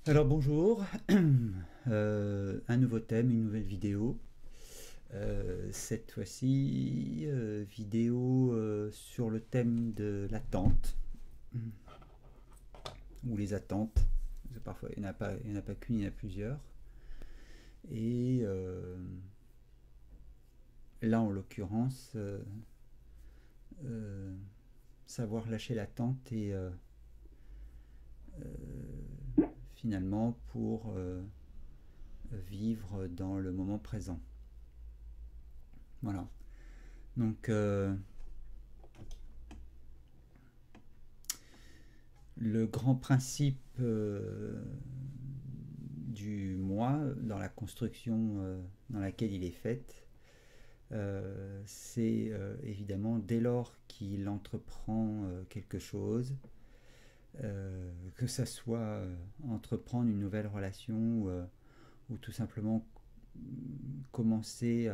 Alors bonjour, un nouveau thème, une nouvelle vidéo. Cette fois-ci, vidéo sur le thème de l'attente, ou les attentes. Parce que parfois il n'y en a pas qu'une, il y en a plusieurs. Et là en l'occurrence, euh, savoir lâcher l'attente et finalement pour vivre dans le moment présent. Voilà. Donc le grand principe du moi dans la construction dans laquelle il est fait, c'est évidemment dès lors qu'il entreprend quelque chose, que ça soit entreprendre une nouvelle relation ou tout simplement commencer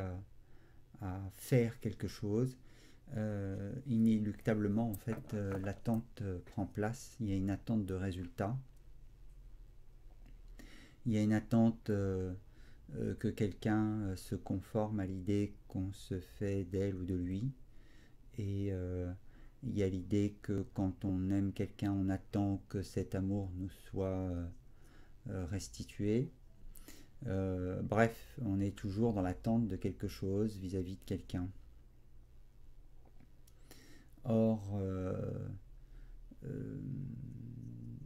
à faire quelque chose, inéluctablement en fait l'attente prend place. Il y a une attente de résultat, il y a une attente que quelqu'un se conforme à l'idée qu'on se fait d'elle ou de lui, et il y a l'idée que quand on aime quelqu'un, on attend que cet amour nous soit restitué. Bref, on est toujours dans l'attente de quelque chose vis-à-vis de quelqu'un. Or, euh,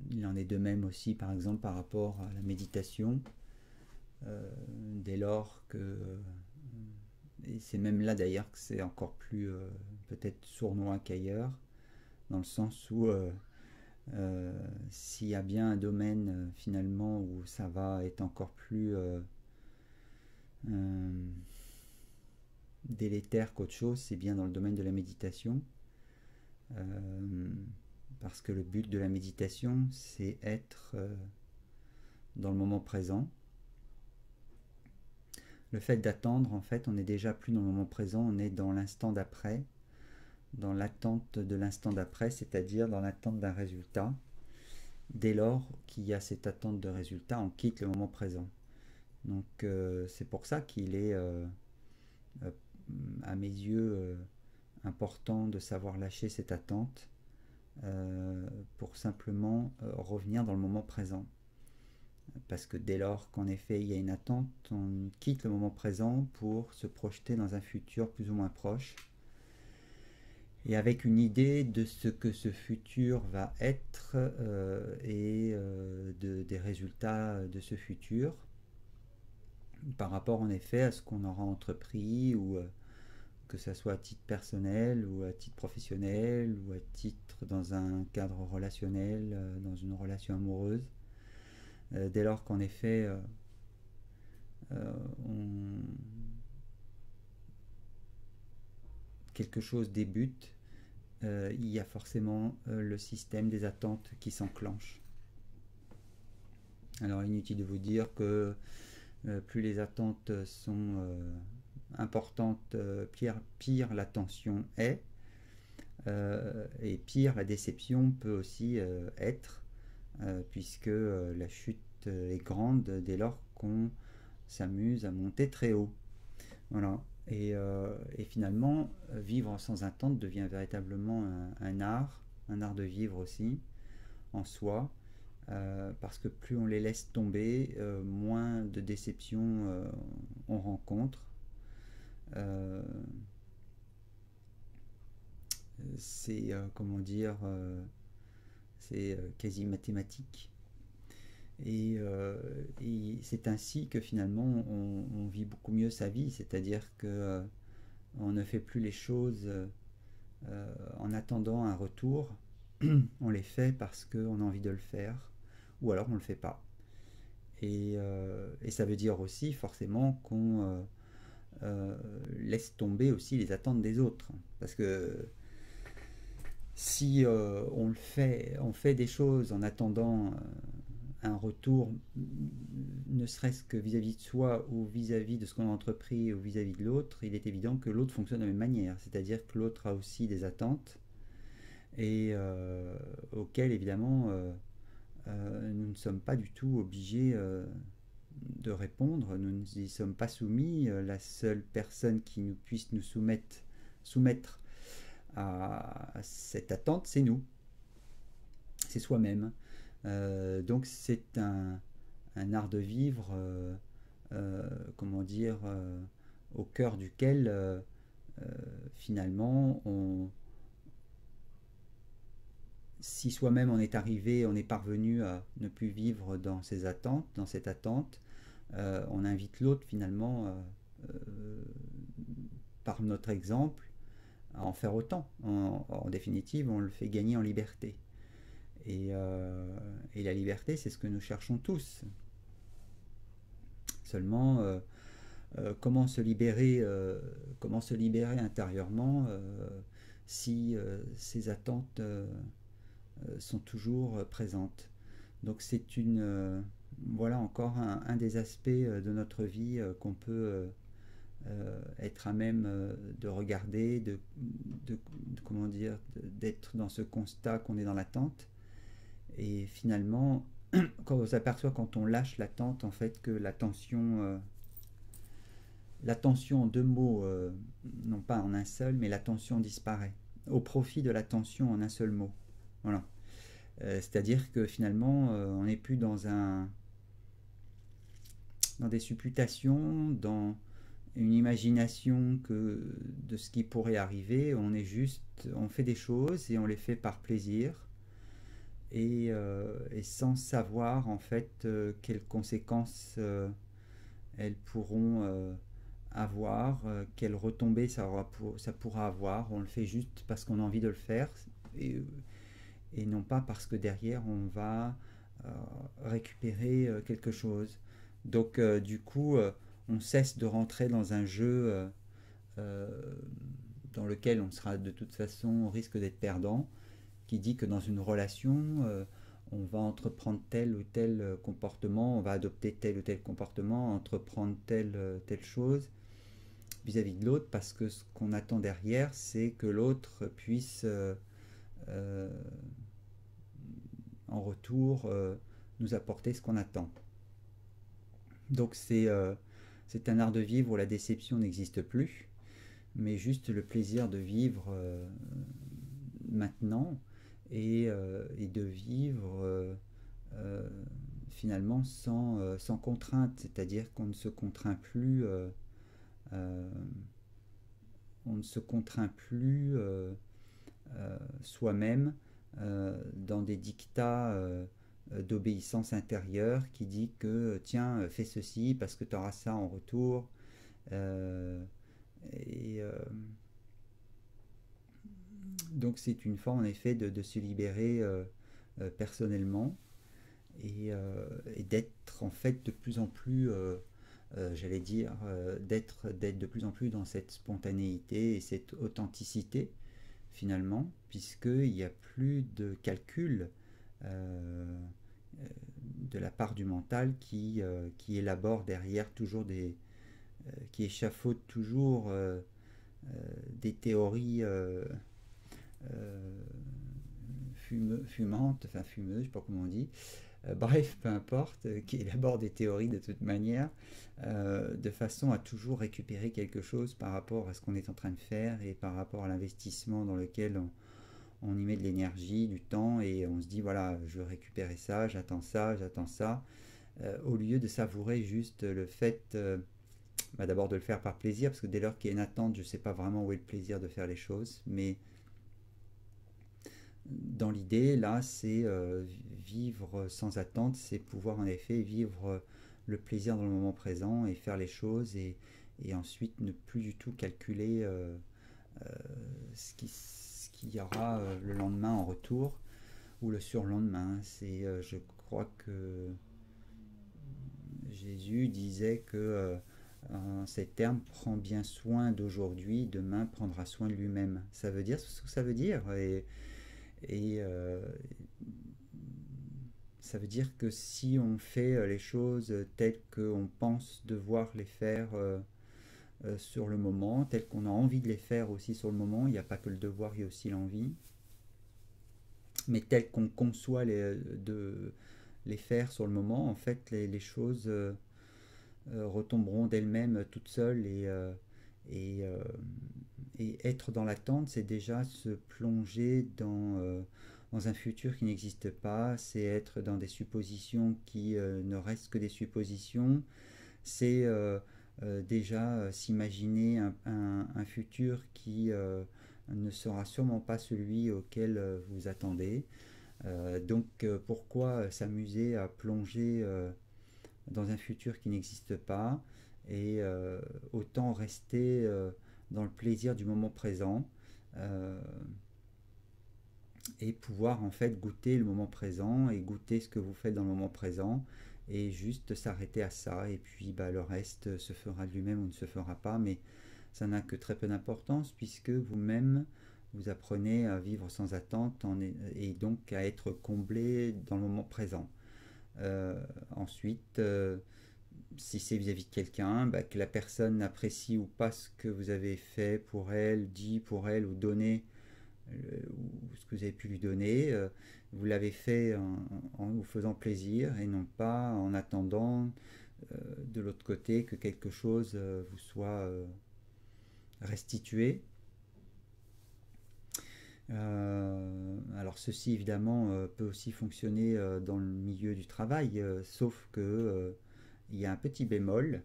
il en est de même aussi, par exemple, par rapport à la méditation. Dès lors que, et c'est même là d'ailleurs que c'est encore plus peut-être sournois qu'ailleurs, dans le sens où s'il y a bien un domaine finalement où ça va être encore plus euh, délétère qu'autre chose, c'est bien dans le domaine de la méditation. Euh, Parce que le but de la méditation, c'est être dans le moment présent. Le fait d'attendre, en fait, on n'est déjà plus dans le moment présent, on est dans l'instant d'après, dans l'attente de l'instant d'après, c'est-à-dire dans l'attente d'un résultat. Dès lors qu'il y a cette attente de résultat, on quitte le moment présent. Donc c'est pour ça qu'il est, euh, à mes yeux, important de savoir lâcher cette attente pour simplement revenir dans le moment présent. Parce que dès lors qu'en effet il y a une attente, on quitte le moment présent pour se projeter dans un futur plus ou moins proche, et avec une idée de ce que ce futur va être et des résultats de ce futur par rapport en effet à ce qu'on aura entrepris, ou que ça soit à titre personnel ou à titre professionnel ou à titre dans un cadre relationnel, dans une relation amoureuse. Dès lors qu'en effet on... quelque chose débute, il y a forcément le système des attentes qui s'enclenche. Alors inutile de vous dire que plus les attentes sont importantes, pire la tension est, et pire la déception peut aussi être, puisque la chute est grande dès lors qu'on s'amuse à monter très haut. Voilà. Et finalement, vivre sans attente devient véritablement un art de vivre aussi, en soi, parce que plus on les laisse tomber, moins de déceptions on rencontre. Euh, c'est, comment dire, c'est quasi mathématique. Et c'est ainsi que finalement on vit beaucoup mieux sa vie, c'est-à-dire que on ne fait plus les choses en attendant un retour, on les fait parce qu'on a envie de le faire, ou alors on ne le fait pas. Et ça veut dire aussi forcément qu'on laisse tomber aussi les attentes des autres. Parce que si on fait des choses en attendant un retour, ne serait-ce que vis-à-vis de soi ou vis-à-vis de ce qu'on a entrepris ou vis-à-vis de l'autre, il est évident que l'autre fonctionne de la même manière. C'est-à-dire que l'autre a aussi des attentes et auxquelles évidemment nous ne ne sommes pas du tout obligés de répondre, nous n'y sommes pas soumis. La seule personne qui nous puisse nous soumettre à cette attente, c'est nous, c'est soi-même. Donc c'est un art de vivre, comment dire, au cœur duquel finalement si soi-même on est arrivé, on est parvenu à ne plus vivre dans ces attentes, dans cette attente, on invite l'autre finalement par notre exemple à en faire autant. En définitive, on le fait gagner en liberté. Et la liberté, c'est ce que nous cherchons tous. Seulement, comment se libérer intérieurement si ces attentes sont toujours présentes. Donc c'est voilà encore un des aspects de notre vie qu'on peut être à même de regarder, comment dire, d'être dans ce constat qu'on est dans l'attente. Et finalement, quand on s'aperçoit quand on lâche l'attente, en fait, que l'attention en deux mots, non pas en un seul, mais l'attention disparaît au profit de l'attention en un seul mot. Voilà. C'est-à-dire que finalement, on n'est plus dans des supputations, dans une imagination de ce qui pourrait arriver. On fait des choses et on les fait par plaisir et sans savoir en fait quelles conséquences elles pourront avoir, quelles retombées ça pourra avoir. On le fait juste parce qu'on a envie de le faire et non pas parce que derrière on va récupérer quelque chose. Donc du coup, on cesse de rentrer dans un jeu dans lequel on sera de toute façon, on risque d'être perdant, qui dit que dans une relation, on va entreprendre tel ou tel comportement, on va adopter tel ou tel comportement, entreprendre telle chose vis-à-vis de l'autre, parce que ce qu'on attend derrière, c'est que l'autre puisse en retour nous apporter ce qu'on attend. Donc c'est un art de vivre où la déception n'existe plus, mais juste le plaisir de vivre maintenant et de vivre finalement sans contrainte, c'est-à-dire qu'on ne se contraint plus soi-même dans des dictats d'obéissance intérieure qui dit que tiens, fais ceci parce que tu auras ça en retour. Donc c'est une forme en effet de se libérer personnellement et d'être en fait de plus en plus, j'allais dire, d'être de plus en plus dans cette spontanéité et cette authenticité finalement, puisqu'il n'y a plus de calcul de la part du mental qui élabore derrière toujours qui échafaude toujours des théories fumantes, enfin fumeuses, je ne sais pas comment on dit, bref, peu importe, qui élabore des théories de toute manière, de façon à toujours récupérer quelque chose par rapport à ce qu'on est en train de faire et par rapport à l'investissement dans lequel on y met de l'énergie, du temps, et on se dit voilà, je veux récupérer ça, j'attends ça, au lieu de savourer juste le fait d'abord de le faire par plaisir, parce que dès lors qu'il y a une attente, je ne sais pas vraiment où est le plaisir de faire les choses, mais dans l'idée, là, c'est vivre sans attente, c'est pouvoir en effet vivre le plaisir dans le moment présent et faire les choses et ensuite ne plus du tout calculer ce qu'il y aura le lendemain en retour ou le surlendemain. Je crois que Jésus disait que en ces termes, prend bien soin d'aujourd'hui, demain prendra soin de lui-même. Ça veut dire ce que ça veut dire et ça veut dire que si on fait les choses telles qu'on pense devoir les faire sur le moment, telles qu'on a envie de les faire aussi sur le moment, il n'y a pas que le devoir, il y a aussi l'envie, mais telles qu'on conçoit les faire sur le moment, en fait, les choses retomberont d'elles-mêmes toutes seules et, euh, et être dans l'attente, c'est déjà se plonger dans un futur qui n'existe pas, c'est être dans des suppositions qui ne restent que des suppositions, c'est déjà s'imaginer un futur qui ne sera sûrement pas celui auquel vous attendez. Donc pourquoi s'amuser à plonger dans un futur qui n'existe pas et autant rester dans le plaisir du moment présent euh, et pouvoir en fait goûter le moment présent et goûter ce que vous faites dans le moment présent et juste s'arrêter à ça et puis bah, le reste se fera de lui-même ou ne se fera pas mais ça n'a que très peu d'importance puisque vous-même vous apprenez à vivre sans attente et donc à être comblé dans le moment présent. Euh, Ensuite, si c'est vis-à-vis de quelqu'un, bah, que la personne apprécie ou pas ce que vous avez fait pour elle, dit pour elle ou donné, ou ce que vous avez pu lui donner, vous l'avez fait en vous faisant plaisir et non pas en attendant de l'autre côté que quelque chose vous soit restitué. Alors ceci évidemment peut aussi fonctionner dans le milieu du travail, sauf que il y a un petit bémol,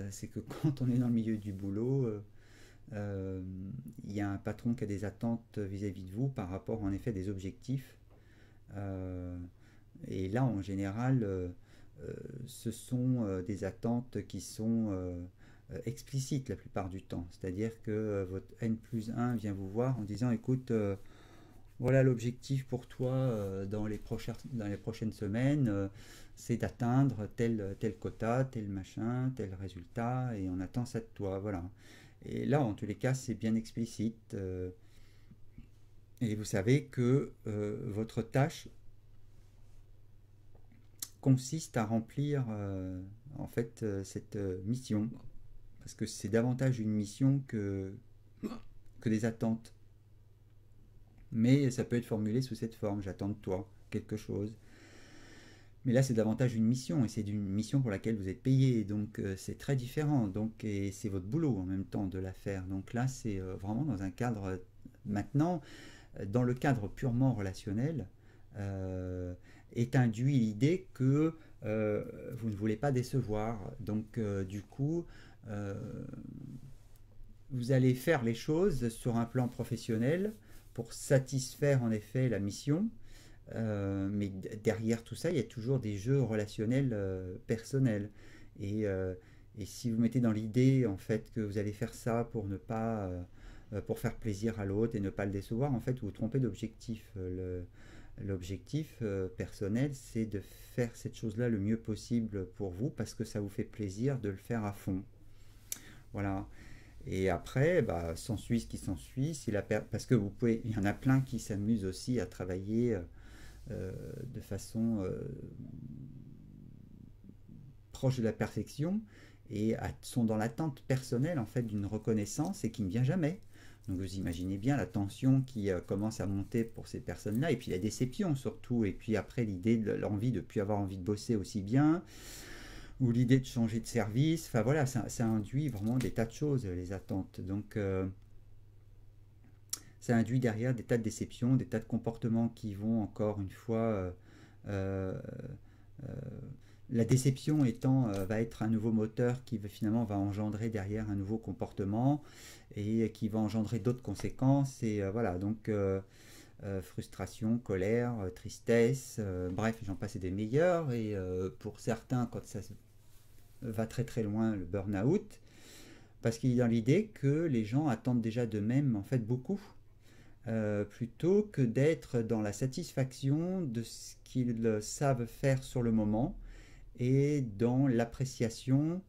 c'est que quand on est dans le milieu du boulot, euh, il y a un patron qui a des attentes vis-à-vis de vous par rapport en effet des objectifs. Euh, et là en général, ce sont des attentes qui sont explicites la plupart du temps. C'est-à-dire que votre N plus 1 vient vous voir en disant écoute, voilà l'objectif pour toi dans les prochaines semaines, c'est d'atteindre tel quota, tel machin, tel résultat, et on attend ça de toi. Voilà. Et là, en tous les cas, c'est bien explicite. Et vous savez que votre tâche consiste à remplir en fait cette mission. Parce que c'est davantage une mission que des attentes. Mais ça peut être formulé sous cette forme, j'attends de toi quelque chose. Mais là, c'est davantage une mission, et c'est une mission pour laquelle vous êtes payé, donc c'est très différent. Donc, et c'est votre boulot en même temps de la faire. Donc là, c'est vraiment dans un cadre. Maintenant, dans le cadre purement relationnel, euh, est induit l'idée que vous ne voulez pas décevoir. Donc, du coup, euh, vous allez faire les choses sur un plan professionnel pour satisfaire en effet la mission, mais derrière tout ça, il y a toujours des jeux relationnels personnels. Et, euh, et si vous mettez dans l'idée en fait que vous allez faire ça pour ne pas pour faire plaisir à l'autre et ne pas le décevoir, en fait, vous vous trompez d'objectif. L'objectif personnel, c'est de faire cette chose-là le mieux possible pour vous parce que ça vous fait plaisir de le faire à fond. Voilà. Et après, bah, s'ensuit ce qui s'ensuit. Si parce que vous pouvez, il y en a plein qui s'amusent aussi à travailler de façon proche de la perfection et sont dans l'attente personnelle en fait d'une reconnaissance et qui ne vient jamais. Donc vous imaginez bien la tension qui commence à monter pour ces personnes-là, et puis la déception surtout, et puis après l'idée de l'envie de ne plus avoir envie de bosser aussi bien, ou l'idée de changer de service. Enfin voilà, ça induit vraiment des tas de choses, les attentes. Donc ça induit derrière des tas de déceptions, des tas de comportements qui vont encore une fois euh, euh, la déception étant va être un nouveau moteur qui finalement va engendrer derrière un nouveau comportement et qui va engendrer d'autres conséquences et voilà donc frustration, colère, tristesse, bref j'en passe et des meilleurs et pour certains quand ça va très très loin le burn-out parce qu'il est dans l'idée que les gens attendent déjà d'eux-mêmes en fait beaucoup plutôt que d'être dans la satisfaction de ce qu'ils savent faire sur le moment et euh, dans l'appréciation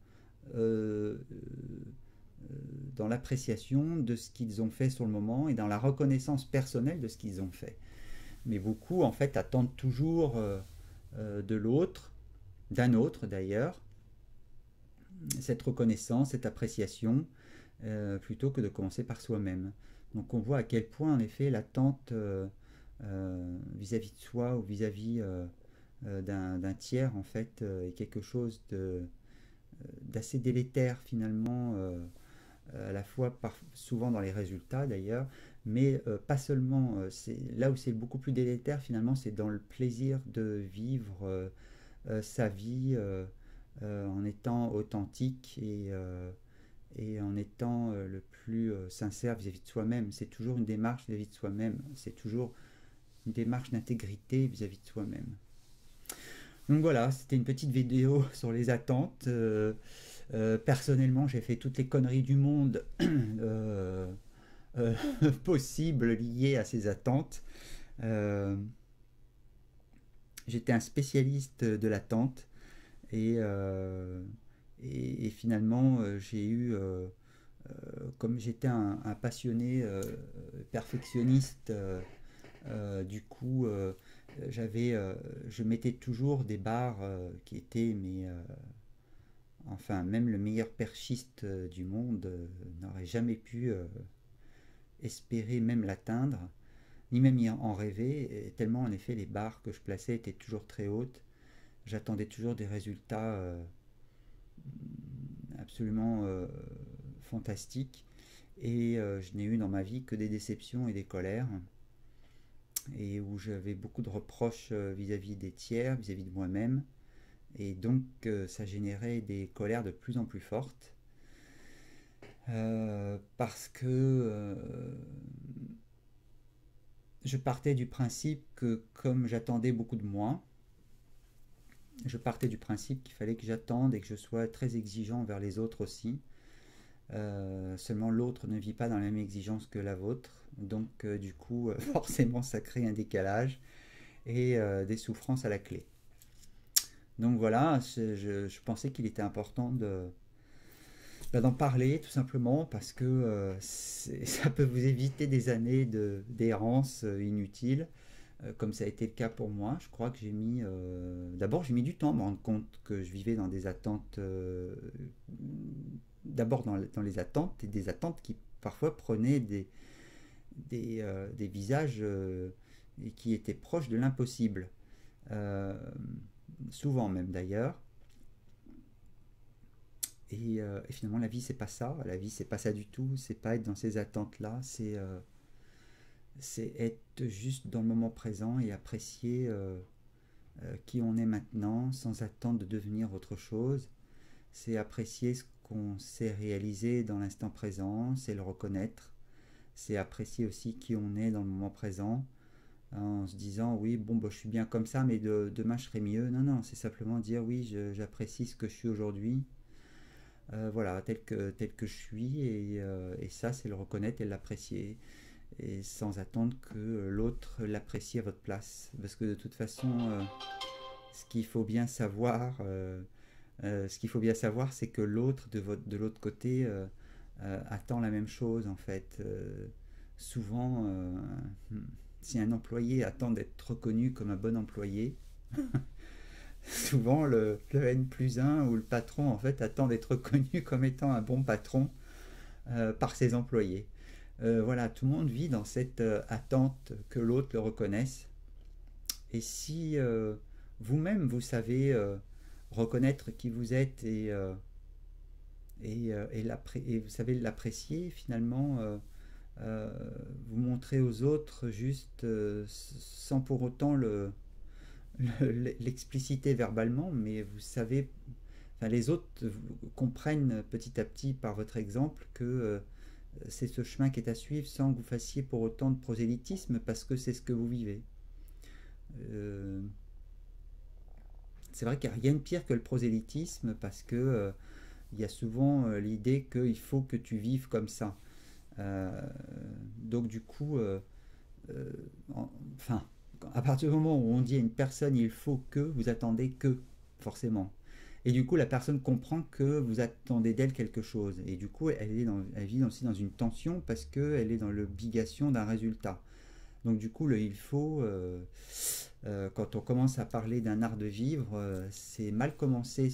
de ce qu'ils ont fait sur le moment et dans la reconnaissance personnelle de ce qu'ils ont fait. Mais beaucoup en fait attendent toujours de l'autre, d'un autre d'ailleurs, cette reconnaissance, cette appréciation, plutôt que de commencer par soi-même. Donc on voit à quel point en effet l'attente vis-à-vis de soi ou vis-à-vis d'un tiers en fait est quelque chose d'assez délétère finalement, à la fois souvent dans les résultats d'ailleurs, mais pas seulement. C'est là où c'est beaucoup plus délétère finalement, c'est dans le plaisir de vivre sa vie en étant authentique et en étant le plus sincère vis-à-vis de soi-même. C'est toujours une démarche vis-à-vis de soi-même. C'est toujours une démarche d'intégrité vis-à-vis de soi-même. Donc voilà, c'était une petite vidéo sur les attentes. Personnellement, j'ai fait toutes les conneries du monde euh, possibles liées à ces attentes. Euh, J'étais un spécialiste de l'attente et finalement j'ai eu, comme j'étais un passionné perfectionniste, du coup je mettais toujours des barres qui étaient mais enfin, même le meilleur perchiste du monde n'aurait jamais pu espérer même l'atteindre, ni même y en rêver, tellement en effet les barres que je plaçais étaient toujours très hautes. J'attendais toujours des résultats absolument fantastiques, et je n'ai eu dans ma vie que des déceptions et des colères, et où j'avais beaucoup de reproches vis-à-vis des tiers, vis-à-vis de moi-même, et donc ça générait des colères de plus en plus fortes. Parce que je partais du principe que comme j'attendais beaucoup de moi, je partais du principe qu'il fallait que j'attende et que je sois très exigeant envers les autres aussi. Seulement l'autre ne vit pas dans la même exigence que la vôtre, donc du coup forcément ça crée un décalage et des souffrances à la clé. Donc voilà, je pensais qu'il était important d'en parler tout simplement parce que ça peut vous éviter des années d'errance inutile, comme ça a été le cas pour moi. Je crois que d'abord j'ai mis du temps à me rendre compte que je vivais dans des attentes, d'abord dans les attentes, et des attentes qui parfois prenaient des visages et qui étaient proches de l'impossible. Euh, Souvent même d'ailleurs. Et finalement, la vie, c'est pas ça. La vie, c'est pas ça du tout. C'est pas être dans ces attentes-là. C'est être juste dans le moment présent et apprécier qui on est maintenant sans attendre de devenir autre chose. C'est apprécier ce qu'on sait réaliser dans l'instant présent, c'est le reconnaître. C'est apprécier aussi qui on est dans le moment présent en se disant oui, bon, bah, je suis bien comme ça, mais demain je serai mieux. Non, non, c'est simplement dire oui, j'apprécie ce que je suis aujourd'hui. Voilà, tel que je suis, et ça, c'est le reconnaître et l'apprécier, et sans attendre que l'autre l'apprécie à votre place. Parce que de toute façon, ce qu'il faut bien savoir, c'est que l'autre de l'autre côté attend la même chose en fait. Souvent, si un employé attend d'être reconnu comme un bon employé, souvent le N plus 1 ou le patron en fait attend d'être reconnu comme étant un bon patron par ses employés. Voilà, tout le monde vit dans cette attente que l'autre le reconnaisse. Et si vous-même vous savez reconnaître qui vous êtes et vous savez l'apprécier finalement, vous montrez aux autres juste sans pour autant l'expliciter verbalement, mais vous savez, enfin, les autres comprennent petit à petit par votre exemple que c'est ce chemin qui est à suivre sans que vous fassiez pour autant de prosélytisme parce que c'est ce que vous vivez. Euh, c'est vrai qu'il n'y a rien de pire que le prosélytisme parce que il y a souvent l'idée qu'il faut que tu vives comme ça. Euh, donc du coup, euh, enfin, à partir du moment où on dit à une personne il faut que, vous attendez que, forcément. Et du coup, la personne comprend que vous attendez d'elle quelque chose. Et du coup, elle vit aussi dans une tension parce qu'elle est dans l'obligation d'un résultat. Donc du coup, le il faut, quand on commence à parler d'un art de vivre, c'est mal commencer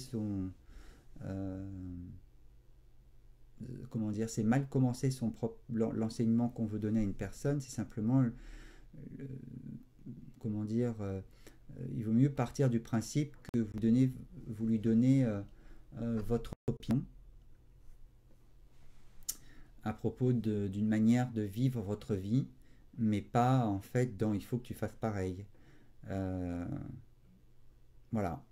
euh, comment dire, c'est mal commencer l'enseignement qu'on veut donner à une personne. C'est simplement, comment dire, il vaut mieux partir du principe que vous lui donnez votre opinion à propos d'une manière de vivre votre vie, mais pas en fait dans il faut que tu fasses pareil. Euh, voilà.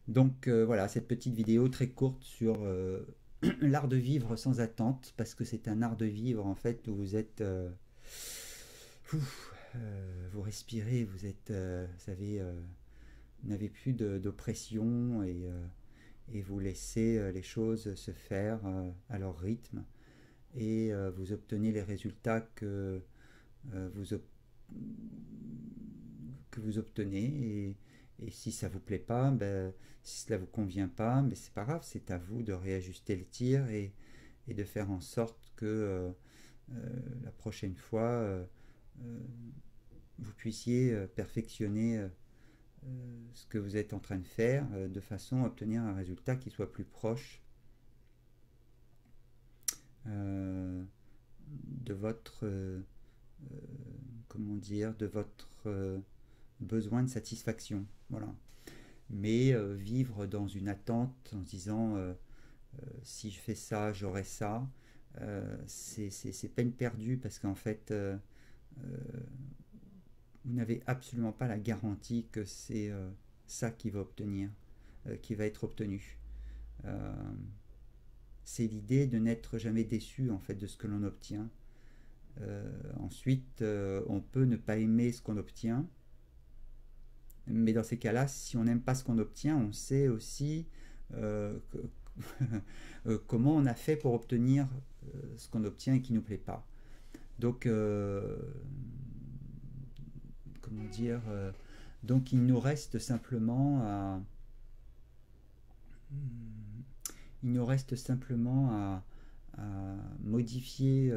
Donc voilà, cette petite vidéo très courte sur l'art de vivre sans attente, parce que c'est un art de vivre en fait où vous êtes, vous respirez, vous êtes, vous savez, vous n'avez plus d'oppression et vous laissez les choses se faire à leur rythme et vous obtenez les résultats euh, vous, ob- que vous obtenez et si ça vous plaît pas, ben, si cela vous convient pas, ben, c'est pas grave, c'est à vous de réajuster le tir et de faire en sorte que la prochaine fois euh, vous puissiez perfectionner ce que vous êtes en train de faire de façon à obtenir un résultat qui soit plus proche euh, de votre comment dire de votre besoin de satisfaction, voilà. Mais vivre dans une attente en se disant si je fais ça j'aurai ça, c'est peine perdue parce qu'en fait euh, vous n'avez absolument pas la garantie que c'est ça qui va être obtenu. Euh, c'est l'idée de n'être jamais déçu en fait de ce que l'on obtient. Ensuite, on peut ne pas aimer ce qu'on obtient, mais dans ces cas-là, si on n'aime pas ce qu'on obtient, on sait aussi comment on a fait pour obtenir ce qu'on obtient et qui ne nous plaît pas. Donc, comment dire donc il nous reste simplement à il nous reste simplement à modifier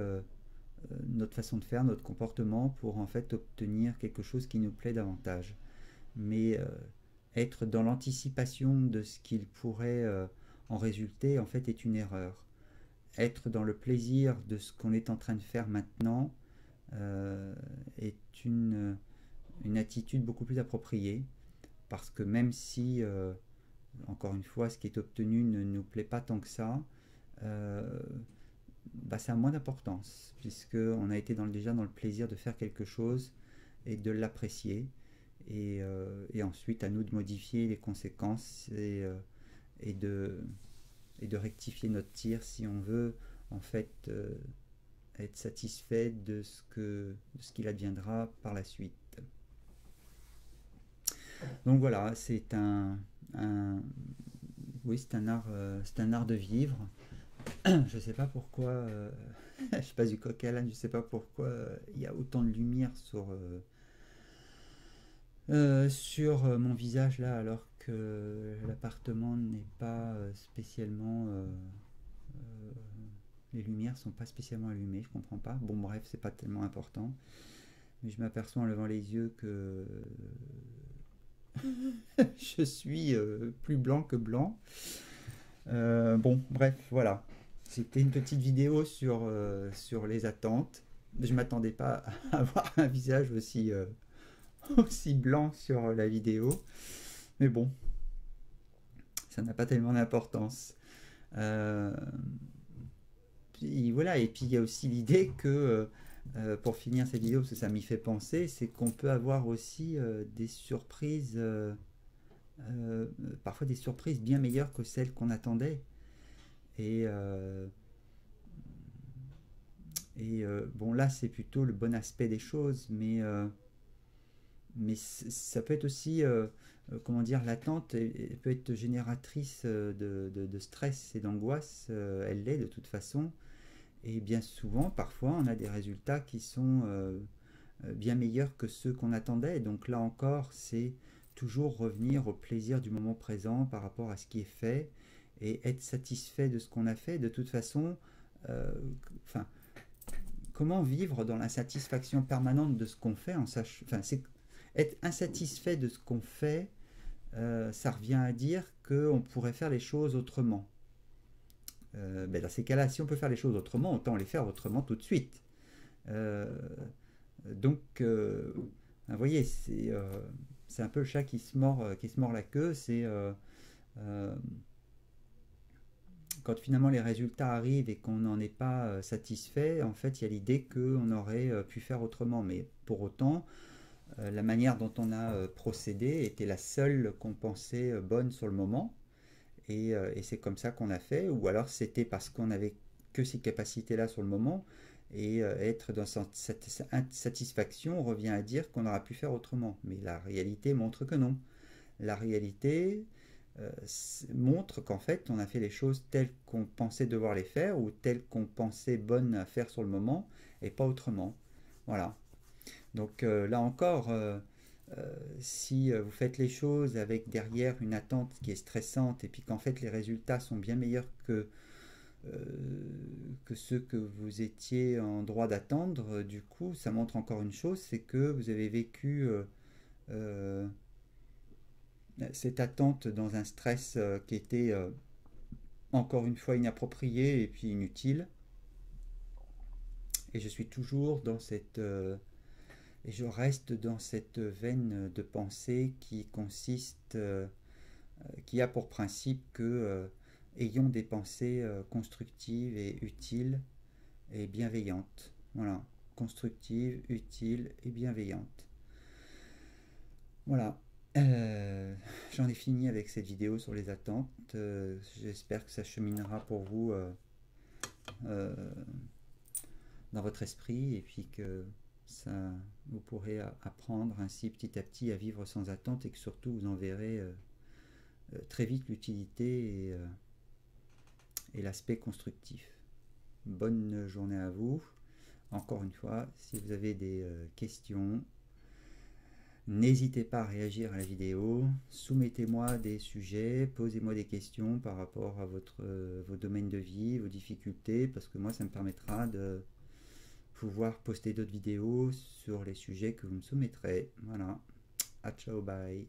notre façon de faire, notre comportement pour en fait obtenir quelque chose qui nous plaît davantage. Mais être dans l'anticipation de ce qu'il pourrait en résulter en fait est une erreur. Être dans le plaisir de ce qu'on est en train de faire maintenant est une attitude beaucoup plus appropriée parce que même si encore une fois ce qui est obtenu ne nous plaît pas tant que ça, euh, bah, ça a moins d'importance puisqu'on a été déjà dans le plaisir de faire quelque chose et de l'apprécier et ensuite à nous de modifier les conséquences et de, et de rectifier notre tir si on veut en fait être satisfait de ce qu'il adviendra par la suite. Donc voilà, oui, c'est un art de vivre. Je sais pas pourquoi, je passe du coq à l'âne, je sais pas pourquoi il y a autant de lumière sur mon visage là, alors que l'appartement n'est pas spécialement, les lumières sont pas spécialement allumées, je comprends pas. Bon bref, c'est pas tellement important, mais je m'aperçois en levant les yeux que je suis plus blanc que blanc. Bon, bref, voilà. C'était une petite vidéo sur les attentes. Je m'attendais pas à avoir un visage aussi blanc sur la vidéo. Mais bon, ça n'a pas tellement d'importance. Euh, Puis voilà, et puis il y a aussi l'idée que, pour finir cette vidéo, parce que ça m'y fait penser, c'est qu'on peut avoir aussi des surprises, parfois des surprises bien meilleures que celles qu'on attendait. Et, euh, bon, là, c'est plutôt le bon aspect des choses, mais ça peut être aussi, comment dire, l'attente peut être génératrice de stress et d'angoisse, elle l'est de toute façon. Et bien souvent, parfois, on a des résultats qui sont bien meilleurs que ceux qu'on attendait. Donc là encore, c'est toujours revenir au plaisir du moment présent par rapport à ce qui est fait et être satisfait de ce qu'on a fait. De toute façon, enfin, comment vivre dans l'insatisfaction permanente de ce qu'on fait en sachant, enfin, c'est être insatisfait de ce qu'on fait, ça revient à dire qu'on pourrait faire les choses autrement. Ben dans ces cas-là, si on peut faire les choses autrement, autant les faire autrement tout de suite. Donc, vous voyez, c'est un peu le chat qui se mord la queue. C'est euh, quand finalement les résultats arrivent et qu'on n'en est pas satisfait, en fait, il y a l'idée qu'on aurait pu faire autrement. Mais pour autant, la manière dont on a procédé était la seule qu'on pensait bonne sur le moment. Et c'est comme ça qu'on a fait. Ou alors c'était parce qu'on avait que ces capacités-là sur le moment. Et être dans cette satisfaction revient à dire qu'on aurait pu faire autrement. Mais la réalité montre que non. La réalité montre qu'en fait, on a fait les choses telles qu'on pensait devoir les faire ou telles qu'on pensait bonnes à faire sur le moment et pas autrement. Voilà. Donc là encore, si vous faites les choses avec derrière une attente qui est stressante et puis qu'en fait les résultats sont bien meilleurs euh, que ceux que vous étiez en droit d'attendre, du coup, ça montre encore une chose, c'est que vous avez vécu euh, cette attente dans un stress qui était encore une fois inapproprié et puis inutile. Et je suis toujours dans cette et je reste dans cette veine de pensée qui consiste, qui a pour principe que ayons des pensées constructives et utiles et bienveillantes. Voilà, constructives, utiles et bienveillantes. Voilà. Euh, J'en ai fini avec cette vidéo sur les attentes. J'espère que ça cheminera pour vous euh, dans votre esprit et puis que ça, vous pourrez apprendre ainsi petit à petit à vivre sans attente et que surtout vous en verrez très vite l'utilité et l'aspect constructif. Bonne journée à vous. Encore une fois, si vous avez des questions, n'hésitez pas à réagir à la vidéo, soumettez-moi des sujets, posez-moi des questions par rapport à vos domaines de vie, vos difficultés, parce que moi ça me permettra de pouvoir poster d'autres vidéos sur les sujets que vous me soumettrez. Voilà. À ciao, bye.